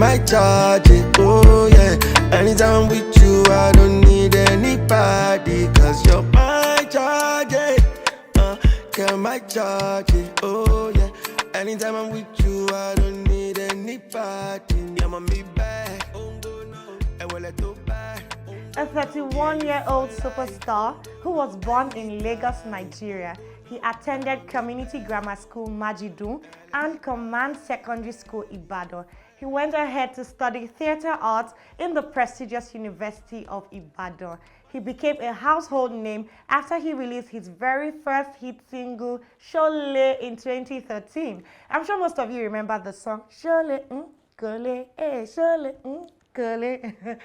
I charge it? Oh yeah. Anytime I'm with you, I don't need anybody. Cause you're my charge it. Can I charge it? Oh yeah. Anytime I'm with you, I don't need anybody. I'm on me back. And we'll let go back. A 31-year-old superstar who was born in Lagos, Nigeria. He attended Community Grammar School Majidun and Command Secondary School Ibadan. He went ahead to study theater arts in the prestigious University of Ibadan. He became a household name after he released his very first hit single, Shole, in 2013. I'm sure most of you remember the song, Shole, Kole, Shole, Kole.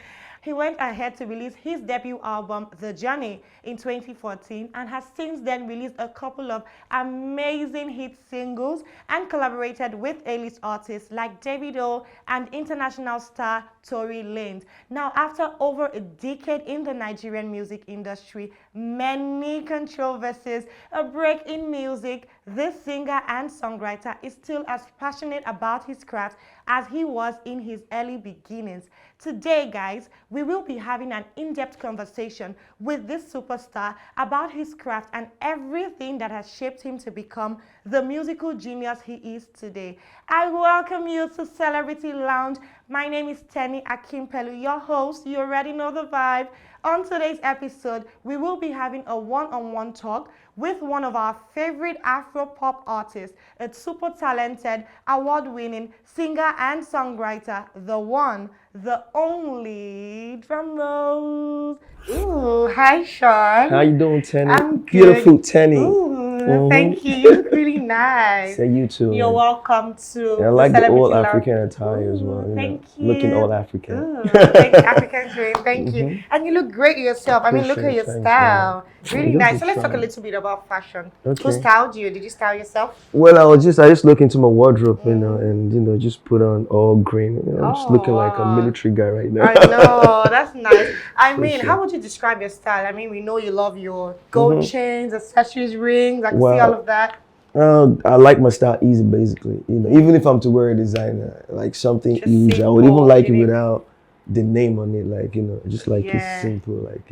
He went ahead to release his debut album, The Journey, in 2014 and has since then released a couple of amazing hit singles and collaborated with A-list artists like Davido and international star Tory Lanez. Now, after over a decade in the Nigerian music industry, many controversies, a break in music, this singer and songwriter is still as passionate about his craft as he was in his early beginnings. Today, guys, we will be having an in-depth conversation with this superstar about his craft and everything that has shaped him to become the musical genius he is today. I welcome you to Celebrity Lounge. My name is Tenny Akimpelu, your host. You already know the vibe. On today's episode, we will be having a one-on-one talk with one of our favorite Afro-pop artists, a super talented, award-winning singer and songwriter, the one, the only, drum rolls. Ooh, hi Sean. How you doing, Tenny? I'm good. Beautiful Tenny. Ooh, thank you. You look really nice. Say you too. You're welcome to I like the all Lounge. African attire as well. Thank you. Looking all African. Ooh, thank you, African dream. Thank you. And you look great yourself. I mean, look at your Thanks, style. Really You're nice. So let's trying. talk a little bit about fashion. Okay. Who styled you? Did you style yourself? Well, I just look into my wardrobe, and just put on all green. I'm just looking like a military guy right now. I know, that's nice. I mean, sure. how would you describe your style? I mean, we know you love your gold chains, accessories, rings. I can see all of that. I like my style easy, basically. Even if I'm to wear a designer, like something Just easy, I simple, would even like it unique. without the name on it. Like just like Yeah. it's simple, like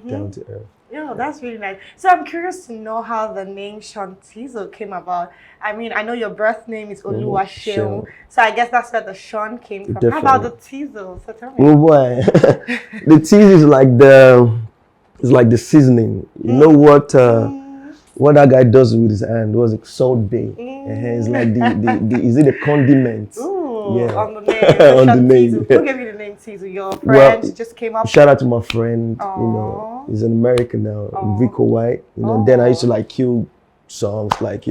down to earth. Yeah, that's really nice. So I'm curious to know how the name Sean Tizzle came about. I mean, I know your birth name is Oluwaseun, Seun. so I guess that's where the Sean came from. Definitely. How about the Tizzle? So tell me. Oh boy, the cheese is like the seasoning. You know what that guy does with his hand was it Salt Bay. It's like the is it a condiment? Ooh, Yeah. on the name. On the Sean name. Tizzle. Who gave you the name Tizzle? Your friend Well, just came up. Shout out to my friend. Aw. He's an American now, Aw. Vico White. Then I used to like kill songs like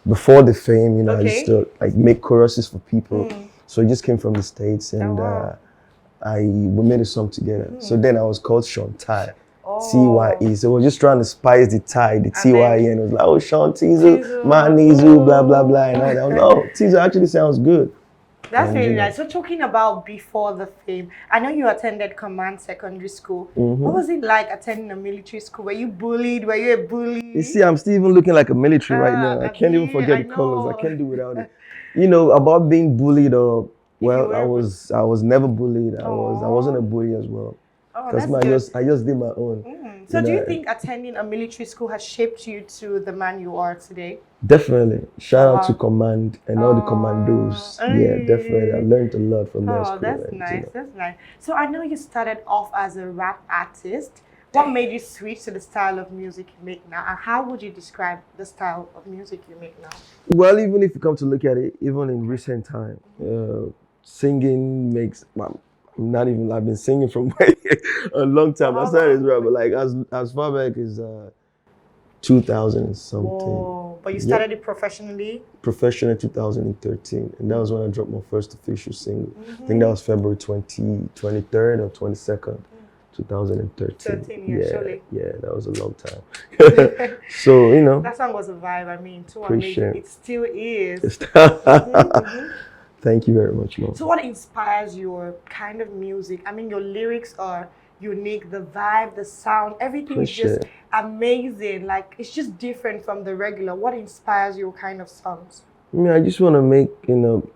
before the fame. I used to like make choruses for people. So it just came from the States, and wow. we made a song together. So then I was called Sean Ty. Oh. T-Y-E. So we're just trying to spice the tie, the T-Y-E, and it was like, oh, Sean Tizzle. Tizzle, my Nizu, blah, blah, blah. And I was like, oh, Tizzle actually sounds good. That's really nice. So talking about before the fame, I know you attended Command Secondary School. What was it like attending a military school? Were you bullied? Were you a bully? You see, I'm still even looking like a military right now. I can't even forget the colors. I can't do without it. About being bullied or, well, I was never bullied. I wasn't a bully as well. Oh, Because that's good. I just did my own. So do you think attending a military school has shaped you to the man you are today? Definitely. Shout out to Command and all the commandos. Ay. Yeah, definitely. I learned a lot from their school. That's nice. That's nice. So I know you started off as a rap artist. What made you switch to the style of music you make now? And how would you describe the style of music you make now? Well, even if you come to look at it, even in recent time, singing makes... I've been singing from a long time. I started as rap, but like as far back as 2000 and something. Whoa, but you started it professionally? Professional in 2013, and that was when I dropped my first official single. I think that was February 23rd or 22nd, 2013. 13 years, surely. Yeah, that was a long time. So, That song was a vibe. I mean, too Appreciate amazing. It still is. Thank you very much, Mom. So what inspires your kind of music? I mean, your lyrics are unique, the vibe, the sound, everything is just amazing. Like, it's just different from the regular. What inspires your kind of songs? I mean, I just want to make,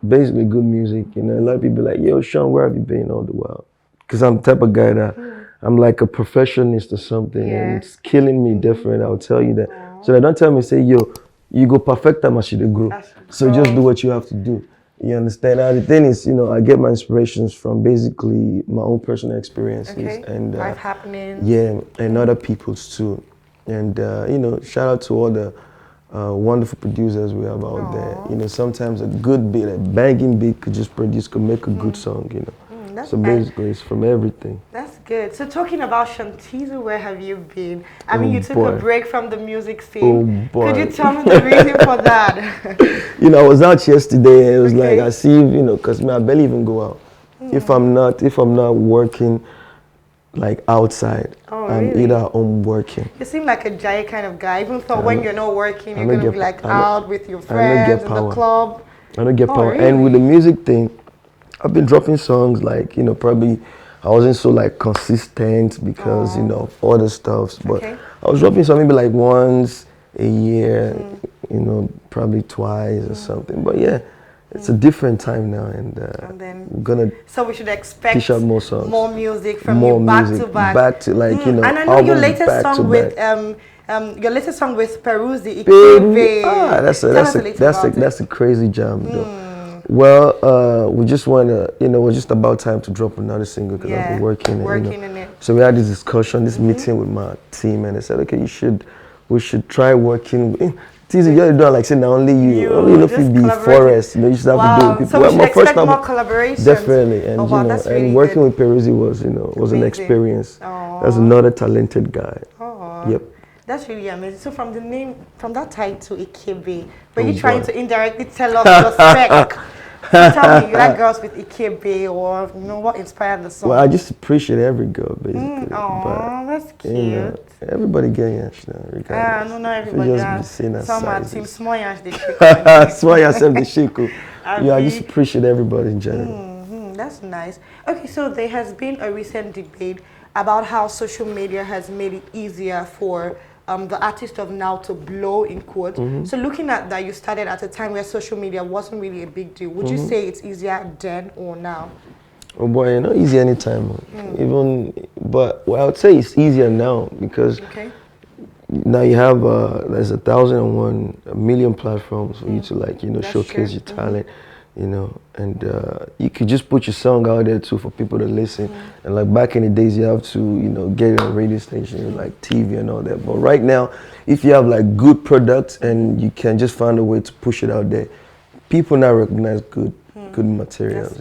basically good music. A lot of people like, yo, Sean, where have you been all the while? Because I'm the type of guy that I'm like a perfectionist or something, and it's killing me different. I'll tell you that. So they don't tell me, say, yo, you go perfect time, I should grow. So just do what you have to do. You understand? Now the thing is, I get my inspirations from basically my own personal experiences and life happenings. yeah, and other people's too. And shout out to all the wonderful producers we have out there. Sometimes a good beat, a banging beat could make a good song. So basically, it's from everything. That's good. So talking about Tizzle, where have you been? I mean, you took a break from the music scene. Oh boy. Could you tell me the reason for that? I was out yesterday and it was like, I see, because I barely even go out. If I'm not working like outside, I'm either home working. You seem like a giant kind of guy. Even though when you're not working, you're going to be like out with your friends in the club. I don't get power. Really? And with the music thing, I've been dropping songs like, probably I wasn't so like consistent because, other stuff. But I was dropping something maybe like once a year, probably twice or something. But yeah, it's a different time now, and then we're gonna. So we should expect push out more songs, more music from you, back to back. And I know your latest song with Peruzzi, that's a crazy jam, though. Well, we just wanna, we're just about time to drop another single because I've been working in it. So we had this discussion, this meeting with my team, and they said, okay, we should try working. Tizzle, you're doing like saying now only you only if you be forest, you just have to do it. People. So we should expect more collaborations. Definitely, and and working with Peruzzi was an experience. That's another talented guy. Yep. That's really amazing. So from that title, Ikebe, were you trying to indirectly tell us your spec? So tell me, you like girls with Ikebe, or what inspired the song? Well, I just appreciate every girl, basically. That's cute. Everybody get yash now. No, everybody has. Some are team small yash, they shake. Small yash, they shake. Yeah, I just appreciate everybody in general. That's nice. Okay, so there has been a recent debate about how social media has made it easier for the artist of now to blow, in quotes. So looking at that, you started at a time where social media wasn't really a big deal. Would you say it's easier then or now? Oh boy, not easy anytime. But I would say it's easier now because now you have there's 1,001 million platforms for you to showcase your talent. And you could just put your song out there too for people to listen. And like back in the days, you have to, get it on radio stations like TV and all that. But right now, if you have like good products and you can just find a way to push it out there, people now recognize good materials,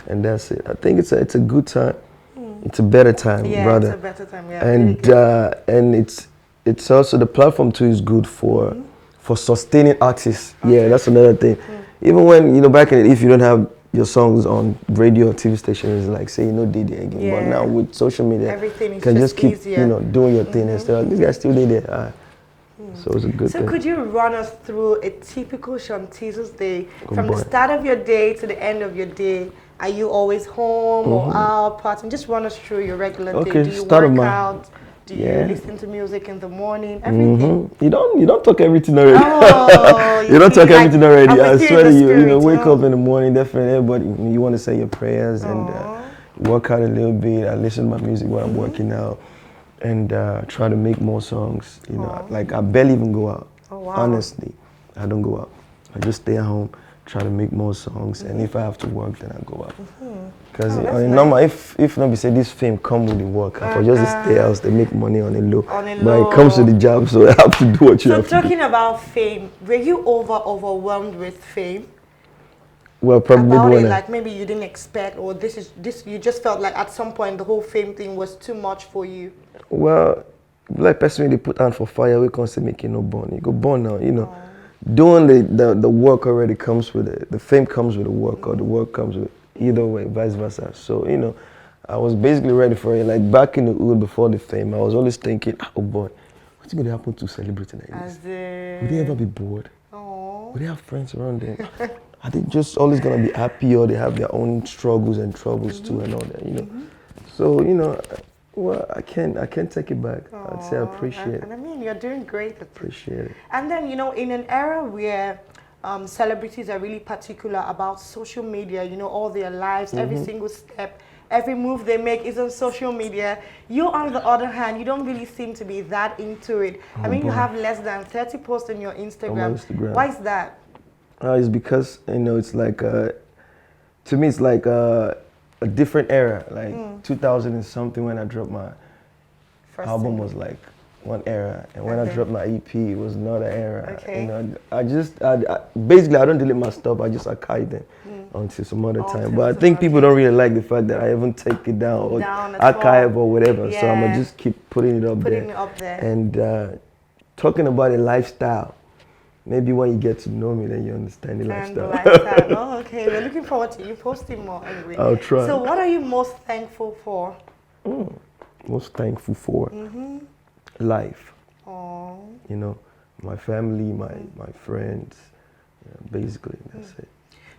and that's it. I think it's a good time. It's a better time, brother. It's a better time. Yeah. And it's also the platform too is good for sustaining artists. Yeah, that's another thing. Even when, back in it, if you don't have your songs on radio or TV stations, it's like, say, did it again. But now with social media, everything you can just keep, easier. Doing your thing and stuff. This guy still did it. So it's a good thing. So could you run us through a typical Tizzle's day? From the start of your day to the end of your day? Are you always home or out, partying? Just run us through your regular day. Do you work out? Do you listen to music in the morning? Everything. You don't talk everything already. Oh, you don't talk everything already. I swear to you. Spirit, Wake up in the morning. Definitely, everybody. You want to say your prayers and work out a little bit. I listen to my music while I'm working out, and try to make more songs. Like I barely even go out. Oh, wow. Honestly, I don't go out. I just stay at home, try to make more songs, and if I have to work, then I go out. Because normal, if not be say this fame come with the work, I just stay else, they make money on a low. But it comes to the job, so I have to do what you have to do. So talking about fame, were you overwhelmed with fame? Well, probably like maybe you didn't expect, or this you just felt like at some point the whole fame thing was too much for you. Well, like personally, they put on for fire, we can't say making no burn. You go burn now, Doing the work already comes with it. The fame comes with the work, or the work comes with either way, vice versa. So, I was basically ready for it. Like back in the hood before the fame, I was always thinking, oh boy, what's going to happen to celebrity like this? Would they ever be bored? Would they have friends around them? Are they just always going to be happy, or they have their own struggles and troubles too and all that, So, well, I can't take it back. I'd say I appreciate it. And I mean, you're doing great. Appreciate it. And then, in an era where celebrities are really particular about social media, you know, all their lives, every single step, every move they make is on social media. You, on the other hand, you don't really seem to be that into it. I mean, you have less than 30 posts on your Instagram. On my Instagram. Why is that? It's because, you know, it's like, to me, it's like a different era. Like 2000 and something when I dropped my album was like one era, and when I dropped my EP, it was another era. Okay. You know, I basically I don't delete my stuff. I just archive them until some other time. But I think people don't really like the fact that I haven't take it down or archive or whatever. So I'm gonna just keep putting it up there. And talking about a lifestyle. Maybe when you get to know me, then you understand the lifestyle. Oh, okay. We're looking forward to you posting more anyway. I'll try. So what are you most thankful for? Most thankful for life. Oh. You know, my family, my friends. Basically, that's it.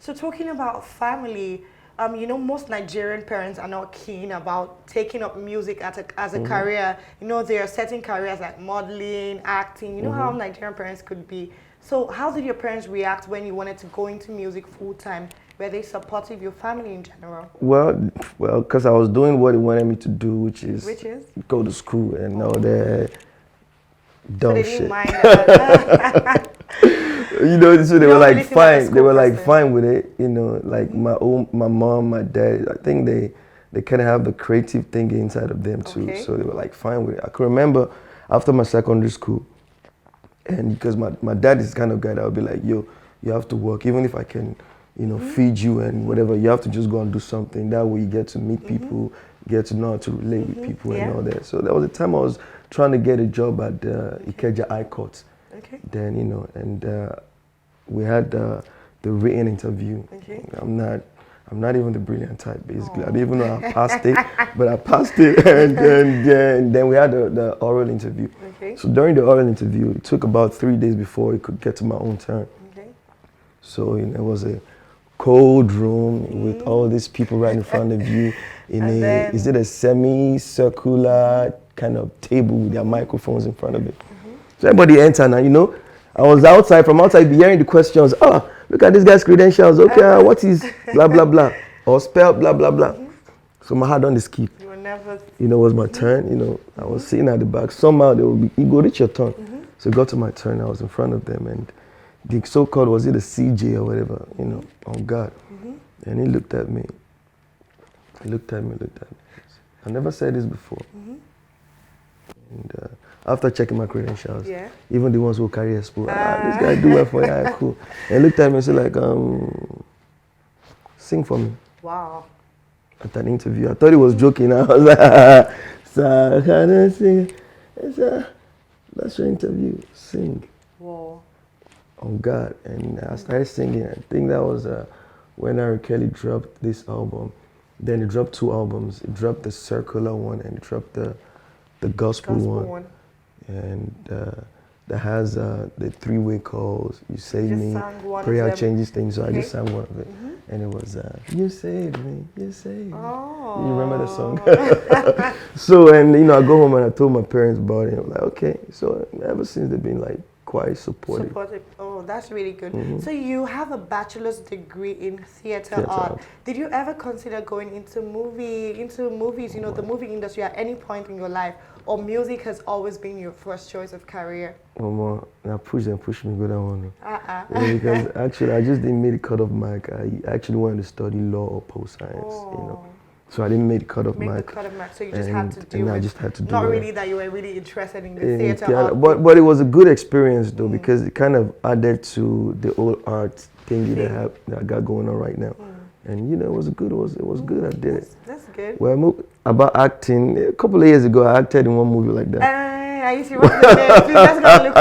So talking about family, you know, most Nigerian parents are not keen about taking up music as a career. You know, there are certain careers like modeling, acting. You know how Nigerian parents could be. So how did your parents react when you wanted to go into music full time? Were they supportive, your family in general? Well, because I was doing what they wanted me to do, which is go to school and all that dumb shit. You know, so they were like fine. They were like fine with it. You know, like my mom, my dad. I think they kind of have the creative thinking inside of them too. So they were like fine with it. I can remember after my secondary school, and because my dad is the kind of guy that would be like, yo, you have to work, even if I can, you know, feed you and whatever. You have to just go and do something. That way you get to meet people, get to know how to relate with people and all that. So that was the time I was trying to get a job at Ikeja High Court. Then, you know, and we had the written interview. I'm not even the brilliant type, basically. I didn't even know I passed it, but I passed it. And then we had the oral interview. So during the oral interview, it took about 3 days before it could get to my own turn. So, you know, it was a cold room with all these people right in front of you is it a semi-circular kind of table with their microphones in front of it. So everybody entered and, you know, I was outside, from outside, hearing the questions. Oh, look at this guy's credentials. Okay, what is blah, blah, blah. Or spell blah, blah, blah. So my heart on the skip. You were nervous. You know, it was my turn. You know, I was sitting at the back. Somehow they would be, you go reach your turn. So it got to my turn. I was in front of them. And the so-called, was it a CJ or whatever, you know, on God. And he looked at me. He looked at me. I never said this before. And after checking my credentials, even the ones who carry a spoon, this guy do well for you, cool. And looked at me and said like, sing for me. Wow. At an interview. I thought he was joking. I was like, so can I sing? He said, that's your interview, sing. Wow. On God. And I started singing. I think that was when R. Kelly dropped this album. Then he dropped 2 albums. He dropped the circular one and he dropped the gospel one. And that has the 3-way calls. You save me. Prayer changes things. So I just sang one of it. And it was, you saved me, you saved me. Oh. You remember the song? So, and you know, I go home and I told my parents about it. I'm like, okay. So ever since they've been like quite supportive. Oh, that's really good. So you have a bachelor's degree in theater art. Did you ever consider going into movies, you know, the movie industry at any point in your life? Or music has always been your first choice of career? Now push me go that one. Yeah, because actually I just didn't make the cut of mic. I actually wanted to study law or post science, you know. So I didn't make the cut of mic. So you just had to do it. I just had to do it. Not really that you were really interested in the theater art. But it was a good experience though, because it kind of added to the old art thing that I got going on right now. And you know, it was good. It was good. I did it. That's good. Well, about acting, a couple of years ago, I acted in one movie like that. I used to watch the name. Let's go look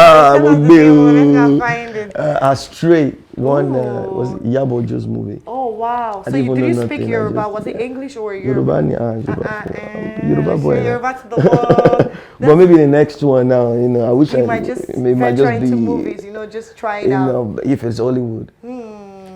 for it. Find it. Astray. One was Yabojo's movie. Oh wow! So did you speak Yoruba? Was it English or Yoruba? Yoruba boy. Yoruba to the world. But maybe the next one now, you know, I wish I might just venture into movies. You know, just try it out. If it's Hollywood.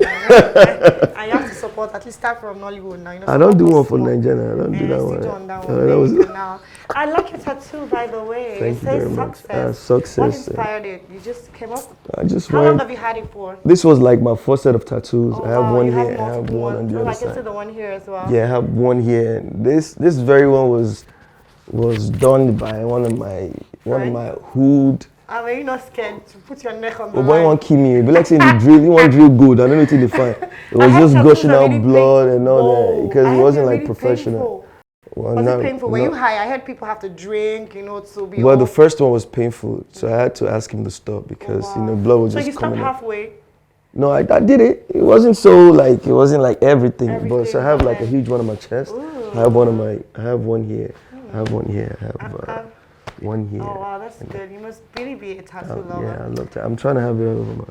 I have to support but at least start from Nollywood now. You know, I don't do one for small. Nigeria. I don't do that Still one. done that No, one. that was Now. I like your tattoo, by the way. Thank It you very says much. success. Success. What inspired it? You just came up. I just How long went. have you had it for? This was like my first set of tattoos. Oh, I have wow, one you here. have I have multiple one on ones. the Oh, other I can see side. the one here as well. Yeah, I have one here. And this very one was done by one of my hood. Are you not scared to put your neck on the But boy, line? want kill me. But like saying the drill, you want drill good. I don't know till they find. It was heard just tattoos gushing are out really blood and all Whoa. that because I it heard wasn't they're like really professional. painful. Well, Was no, it painful? Were no. you high? I heard people have to drink, you know, to be Well, the off. first one was painful, so I had to ask him to stop because blood was So just you stopped coming out. halfway? No, I did it. It wasn't like everything. But so I have like a huge one on my chest. Ooh. I have one here. I have one here. I have one here. Oh wow, that's good. You must really be a tattoo lover. Yeah, I love that. I'm trying to have it over my.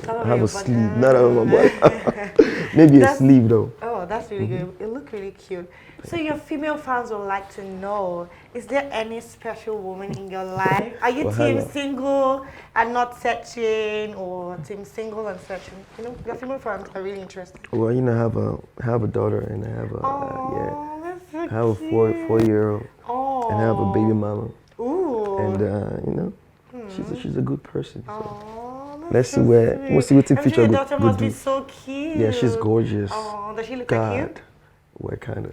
I have your a sleeve, button. not over my body. Maybe a sleeve though. Oh, that's really good. It looked really cute. So your female fans would like to know, is there any special woman in your life? Are you team single and not searching, or team single and searching? You know, your female fans are really interested. Well, you know, I have a daughter and I have a That's so I have a 4-year-old and I have a baby mama. Ooh. And you know, she's a good person. So. Oh, Let's see we'll see what the future your will daughter must be so cute. Yeah, she's gorgeous. Oh, does she look like you? What kind of?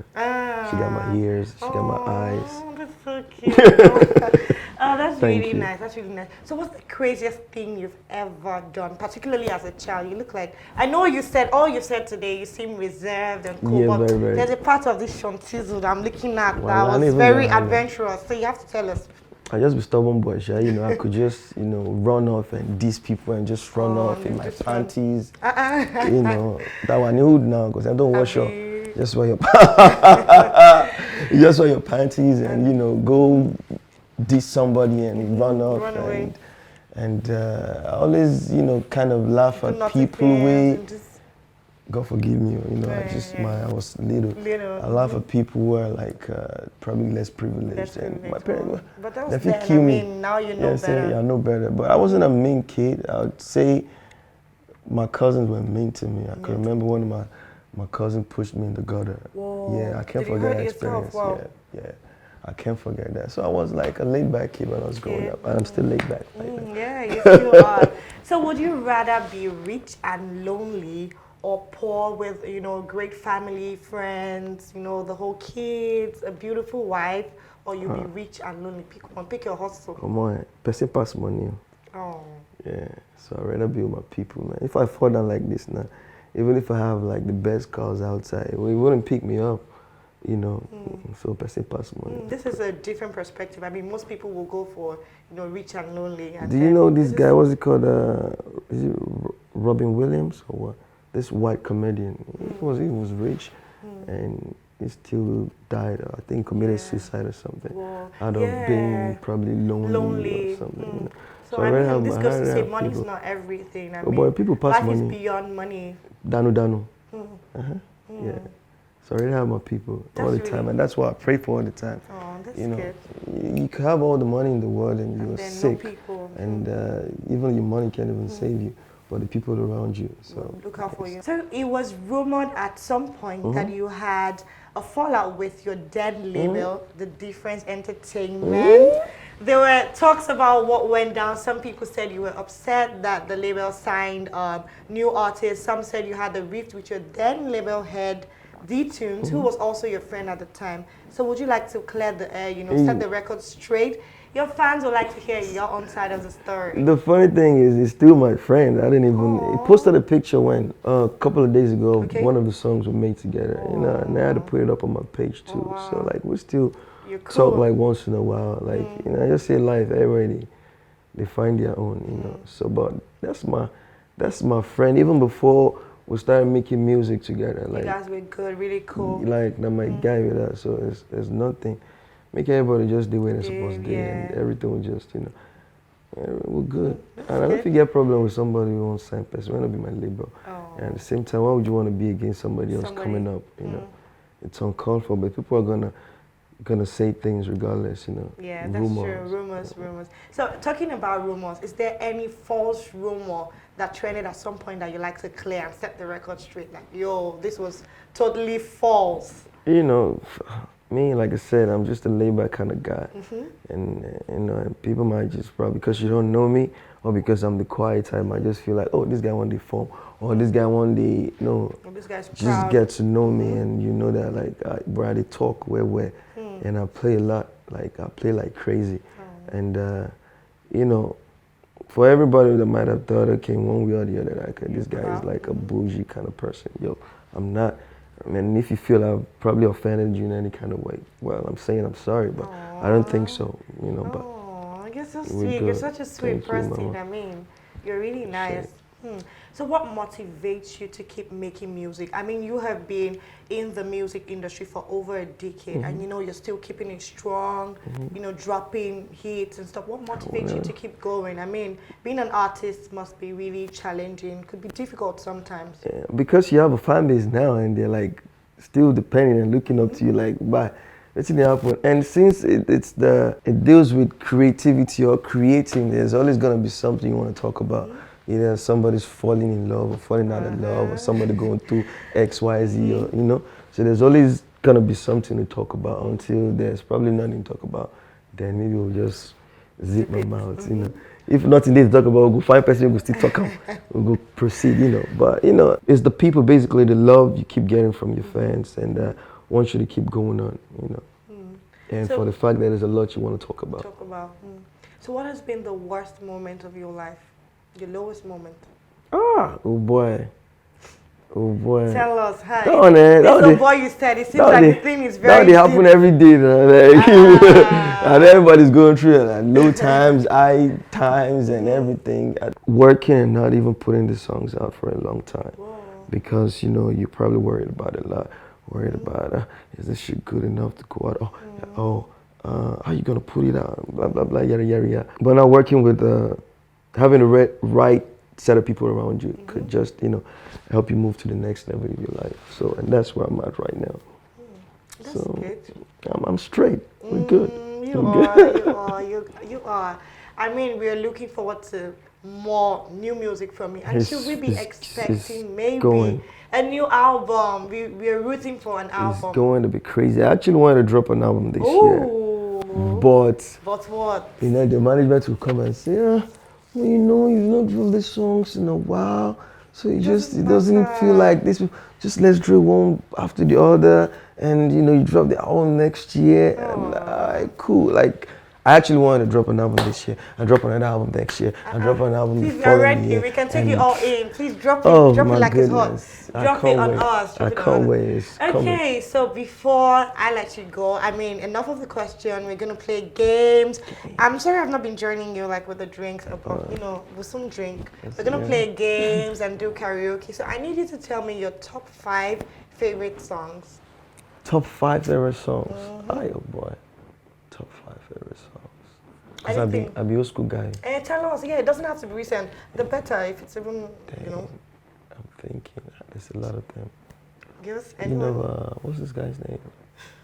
She got my ears. She got my eyes. Oh, that's so cute. Oh, that's Thank really you. nice. That's really nice. So what's the craziest thing you've ever done, particularly as a child? You look like, I know you said, all you said today, you seem reserved and cool, Yeah, but very, very. there's a part of this Tizzle that I'm looking at Well, I that don't was even very know how adventurous. So you have to tell us. I just be stubborn boy, sha. You know, I could just, you know, run off and diss people and just run off in my panties. You know, that one hood now because I don't wash up. Just wear your just wear your panties and you know go diss somebody and run off and I always you know kind of laugh at people way. God forgive me, you know. I was little. I laugh at people who are like probably less privileged, and my parents. But that was they then. kill me. I mean, now you know better. Yeah, I know better. But I wasn't a mean kid. I would say my cousins were mean to me. I can remember one of my cousin pushed me in the gutter. Whoa. Yeah, I can't forget that experience. Wow. Yeah, I can't forget that. So I was like a laid back kid when I was growing up, and I'm still laid back. Yeah, you still are. So would you rather be rich and lonely, or poor with, you know, great family, friends, you know, the whole kids, a beautiful wife, or you be rich and lonely? Pick one, pick your hustle. Come on, person pass money. Oh. Yeah, so I'd rather be with my people, man. If I fall down like this now, even if I have like the best cars outside, it wouldn't pick me up, you know. So person pass money. This is a different perspective. I mean, most people will go for, you know, rich and lonely. And do you know this guy, what's he called, is it Robin Williams or what? This white comedian, he was rich, and he still died. I think committed suicide or something, out of being probably lonely or something. You know? So I mean, this goes to say money is not everything. I mean, boy, people pass life money. is beyond money. Danu. Yeah. So I really have my people all the time, and that's why I pray for all the time. Oh, that's you know, good. You can have all the money in the world and you're sick, no people. and even your money can't even save you. For the people around you, so look out for you. So it was rumored at some point that you had a fallout with your then label, The Difference Entertainment. There were talks about what went down. Some people said you were upset that the label signed new artists. Some said you had a rift with your then label head, D-Tunes, who was also your friend at the time. So would you like to clear the air, you know, set the record straight? Your fans would like to hear your own side of the story. The funny thing is, he's still my friend. I didn't even. He posted a picture when a couple of days ago. One of the songs we made together, you know, and I had to put it up on my page too. So like we still talk like once in a while. Like you know, I just say life. Everybody, they find their own, you know. So, but that's my friend. Even before we started making music together, like you guys were good, really cool. Like that, my guy with us. So there's nothing. Make everybody just do what they're supposed to do, and everything will just, you know, we're good. And if you get a problem with somebody who won't sign person, want to be my label. And at the same time, why would you want to be against somebody else coming up? You know, it's uncalled for, but people are gonna say things regardless, you know. Yeah, that's true. Rumors. So talking about rumors, is there any false rumor that trended at some point that you like to clear and set the record straight? Like, yo, this was totally false. You know, me, like I said, I'm just a laid-back kind of guy. And, you know, and people might just probably, because you don't know me, or because I'm the quiet type, might just feel like, oh, this guy want the form, or this guy want the, you know, This guy's just proud. get to know me, and you know that, like, bro, they talk where, and I play a lot, like, I play like crazy. And, you know, for everybody that might have thought, okay, one way or the other, like, this guy is like a bougie kind of person. Yo, I'm not. And if you feel I've probably offended you in any kind of way, well, I'm saying I'm sorry, but I don't think so, you know. But You're so we're sweet. good. You're such a sweet Thank you, person. Mama. I mean, you're really nice. So what motivates you to keep making music? I mean, you have been in the music industry for over a decade, and you know you're still keeping it strong, you know, dropping hits and stuff. What motivates you to keep going? I mean, being an artist must be really challenging, could be difficult sometimes. Yeah, because you have a fan base now, and they're like still depending and looking up to you, like, bye. What's going to happen? And since it deals with creativity or creating, there's always gonna be something you want to talk about. Either somebody's falling in love or falling out of love, or somebody going through X, Y, Z, or, you know. So there's always gonna be something to talk about. Until there's probably nothing to talk about, then maybe we'll just zip my mouth, you know. If nothing to talk about, we'll go find person who will still talk, we'll go proceed, you know. But, you know, it's the people, basically, the love you keep getting from your fans, and want you to keep going on, you know. And So- for the fact that there's a lot you want to talk about. So what has been the worst moment of your life? Your lowest moment? Oh boy. Oh boy. Tell us, hi. That one, that This one, little boy you said, it seems like the thing is very That happen deep. every day. Like, and everybody's going through it. Like, low times, high times, and everything. Working and not even putting the songs out for a long time. Because, you know, you're probably worried about it a lot. Worried about, is this shit good enough to go out? How you gonna put it out? Blah, blah, blah, yada, yada, yada. But now working with, having the right set of people around you could just, you know, help you move to the next level of your life. So, and that's where I'm at right now. That's So, good. I'm straight. We're good. You are. I mean, we are looking forward to more new music from you. And should we be expecting maybe a new album? We are rooting for an album. It's going to be crazy. I actually wanted to drop an album this year. But what? You know, the management will come and say, well, you know, you've not dropped the songs in a while. So it doesn't feel like this. Just let's drill one after the other. And, you know, you drop the album next year. And cool. Like, I actually wanted to drop an album this year. I drop another album next year. I drop an album the following year. We can take it all in. Please drop it like it's hot. Drop it on us. I can't wait. Okay, so before I let you go, I mean, enough of the question. We're gonna play games. I'm sorry I've not been joining you like with the drinks, you know, with some drink. We're gonna play games and do karaoke. So I need you to tell me your top 5 favorite songs. Top 5 favorite songs. Oh boy. Top 5 favorite songs. Because I be old school guy. Tell us, it doesn't have to be recent. The better if it's even, you know. I'm thinking, there's a lot of them. Give us anyone. You know, what's this guy's name?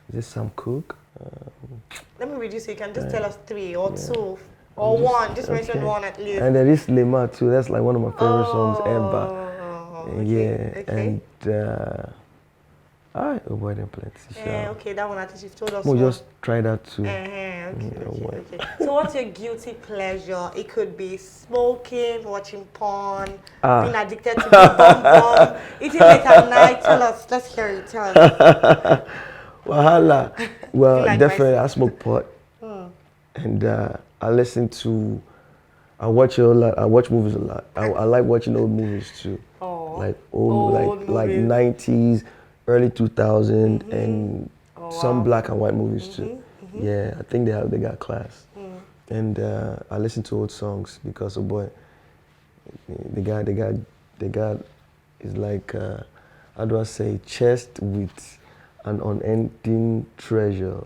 Is this Sam Cooke? Let me read you so you can just tell us 3 or 2 or 1. Just mention 1 at least. And there is Lema too. That's like one of my favorite songs ever. Okay. And oh boy, then plenty. Okay, that one at least you've told us. We'll just try that too. Okay. So what's your guilty pleasure? It could be smoking, watching porn, being addicted to the bum, eating late at night. Tell us. Let's hear it. Tell us. Wahala. Well, like definitely I smoke pot. And I listen to, I watch a lot. I watch movies a lot. I like watching old movies too. Like old like 90s. Early 2000 and some black and white movies too. Yeah, I think they got class. And I listen to old songs because, oh boy, they got is like how do I say, chest with an unending treasure.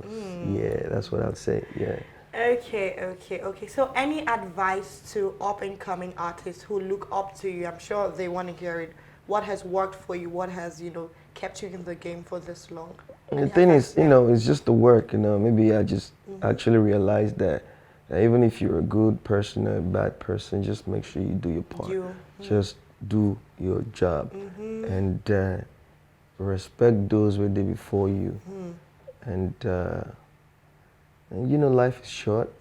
Yeah, that's what I'd say. Yeah. Okay. So any advice to up-and-coming artists who look up to you? I'm sure they want to hear it. What has worked for you? What has, kept you in the game for this long? The thing is, it's just the work, Maybe I just actually realized that Even if you're a good person or a bad person, just make sure you do your part. Just do your job. And respect those who did before you. And you know, life is short.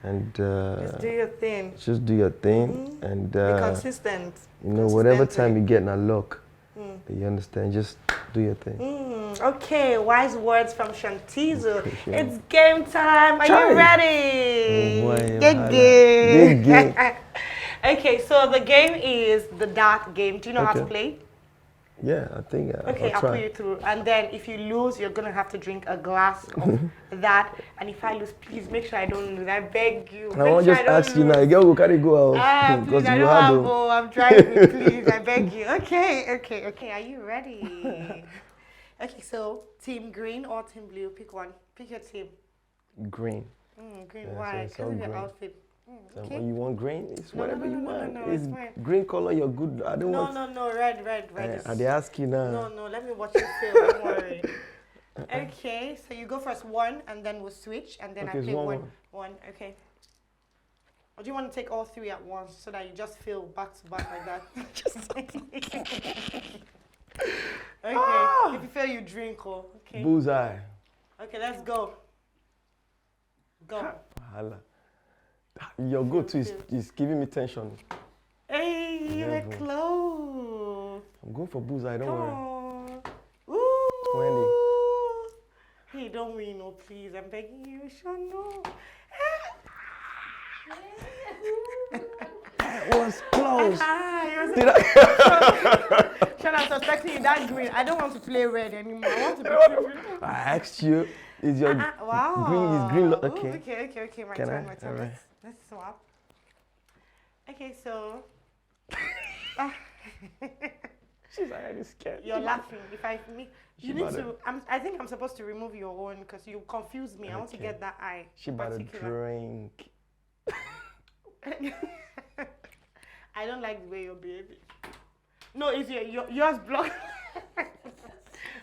And just do your thing. Just do your thing. And be consistent. You know, whatever time you get in luck, you understand, just do your thing. Okay, wise words from Tizzle. It's game time. Are you ready? Oh, Good. Okay, so the game is the dart game. Do you know how to play? Yeah, I think okay, I'll put you through. And then if you lose, you're going to have to drink a glass of that. And if I lose, please make sure I don't lose. I beg you. I want to just ask you now. Girl, can you go out? Please, I don't have I'm driving, please. I beg you. Okay. Are you ready? Okay, so team green or team blue? Pick one. Pick your team. Green. Green. Yeah, why? Because of your outfit. Okay. When you want green, it's whatever you want. It's green color, you're good. I don't want. No, red. Are they asking now? No, let me watch you feel. Don't worry. Okay, so you go first one, and then we'll switch, and then I pick one. Okay. Or do you want to take all three at once so that you just feel back to back like that? Okay. If you feel, you drink. Okay. Bullseye. Okay, let's go. Go. Your go-to is giving me tension. Hey, you were close. I'm going for bullseye, don't worry. Ooh. 20. Hey, don't win, no, please. I'm begging you. Sure, no. That was close. Sean, I'm suspecting you that green. I don't want to play red anymore. I want to be I asked you, is your green? Okay. Okay. My turn. Right. Let's swap. Okay, so. She's already scared. You're laughing. I think I'm supposed to remove your own because you confuse me. I want to get that eye. She about to drink. I don't like the way you're behaving. No, it's yours blocked.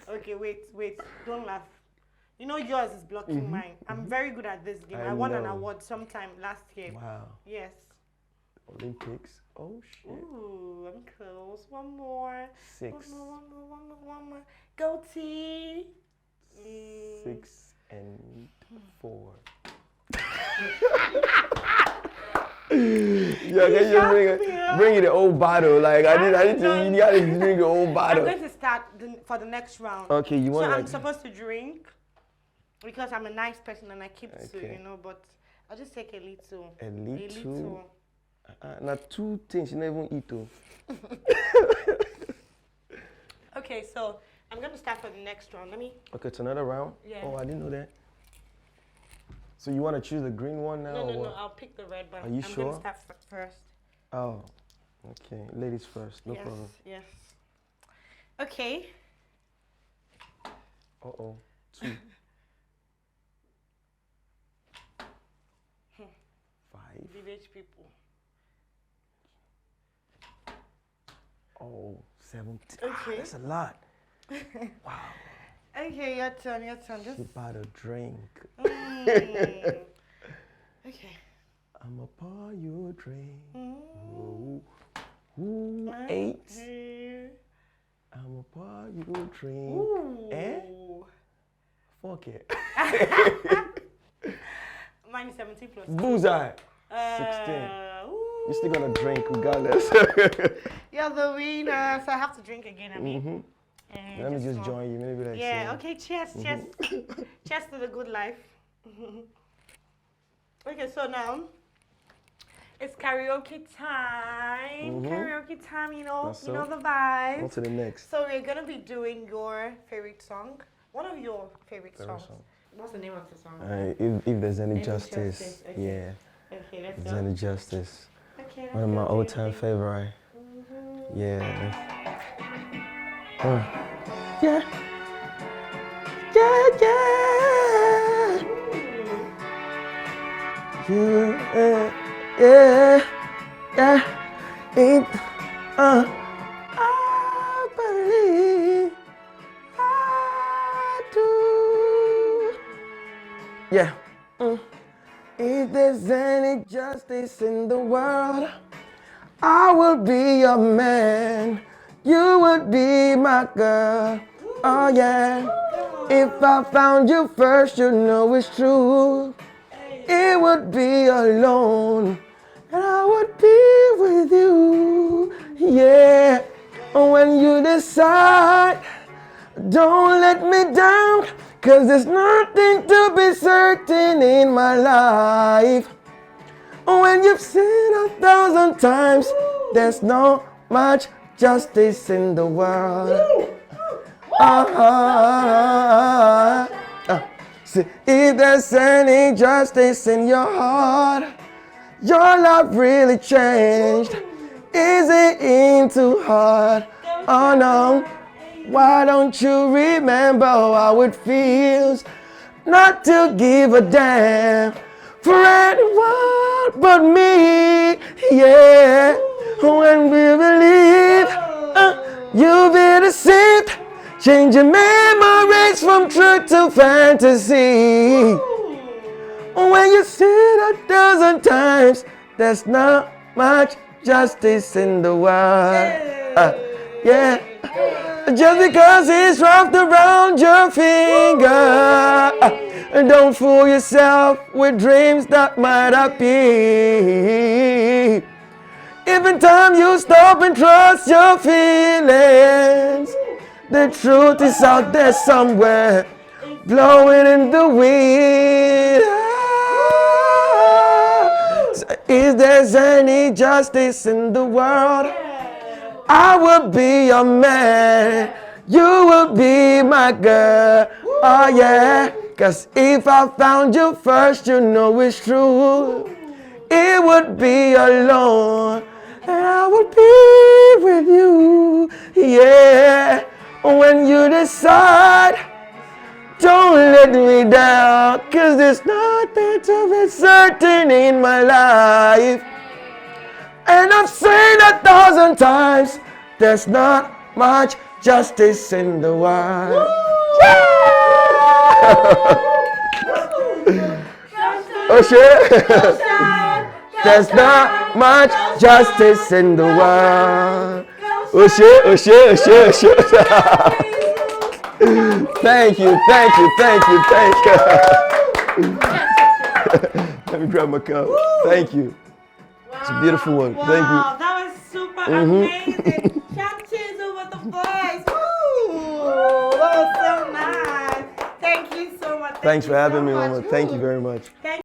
Okay, wait. Don't laugh. You know yours is blocking mine. I'm very good at this game. I won an award sometime last year. Wow. Yes. Olympics. Oh shit. Ooh, I'm close. One more. 6. One more. Go T. 6 and 4. Yeah, can you bring it the old bottle? Like I need to. You gotta drink the old bottle. I'm going to start for the next round. Okay, you want? So I'm supposed to drink because I'm a nice person and I keep to, but I'll just take a little. A little. Now 2 things you never eat too. Okay, so I'm going to start for the next round. Let me. Okay, it's another round. Yeah. Oh, I didn't know that. So you want to choose the green one now? No. I'll pick the red one. Are you sure? I'm going to start first. Oh, okay. Ladies first. No problem. Yes. Okay. 2. Village people. Oh, 17. Okay. That's a lot. Wow. Okay, your turn. She about to drink. Okay. I'ma pour you a drink. Ooh, 8. I'ma pour you a drink. Ooh. Fuck it. Mine is 17 plus. Bullseye. 16. You're still gonna drink regardless. You're the winner, so I have to drink again. Let me just join you. Maybe like. Yeah. Okay. Cheers. Cheers to the good life. Okay. So now it's karaoke time. Karaoke time. You know the vibes. On to the next. So we're gonna be doing your favorite song. One of your favorite songs. What's the name of the song? If there's any justice. Okay. Yeah. Okay, let's If go. there's any justice. Okay, One of my all-time favorite. Yeah. Yeah. I believe I do. Yeah. there's any justice in the world, I will be your man. You would be my girl. Oh yeah. If I found you first, you know it's true. It would be alone, and I would be with you. Yeah. When you decide, don't let me down, 'cause there's nothing to be certain in my life. When you've seen 1,000 times, there's no much justice in the world. See, if there's any justice in your heart, your love really changed. Is it in too hard? Oh no. Why don't you remember how it feels not to give a damn for anyone but me? Yeah. When we believe you've been deceived, changing memories from truth to fantasy. When you see it 1,000 times, there's not much justice in the world. Yeah. Just because it's wrapped around your finger, don't fool yourself with dreams that might not be. If in time you stop and trust your feelings, the truth is out there somewhere, blowing in the wind. If there's any justice in the world, I will be your man. You will be my girl. Oh yeah. 'Cause if I found you first, you know it's true. It would be alone, and I would be with you. Yeah. When you decide, don't let me down, 'cause there's nothing to be certain in my life. And I've seen 1,000 times, there's not much justice in the world. Yeah! Oh shit! There's not much justice in the world. Oh shit, oh shit, oh shit, oh shit. Thank you, thank you, thank you, thank you. Let me grab my cup. Thank you. It's a beautiful one. Wow, thank you. That was super amazing. Chap Tizzle with the voice. Woo! That was so nice. Thank you so much. Thanks for having me, Mama. Thank you very much. Thank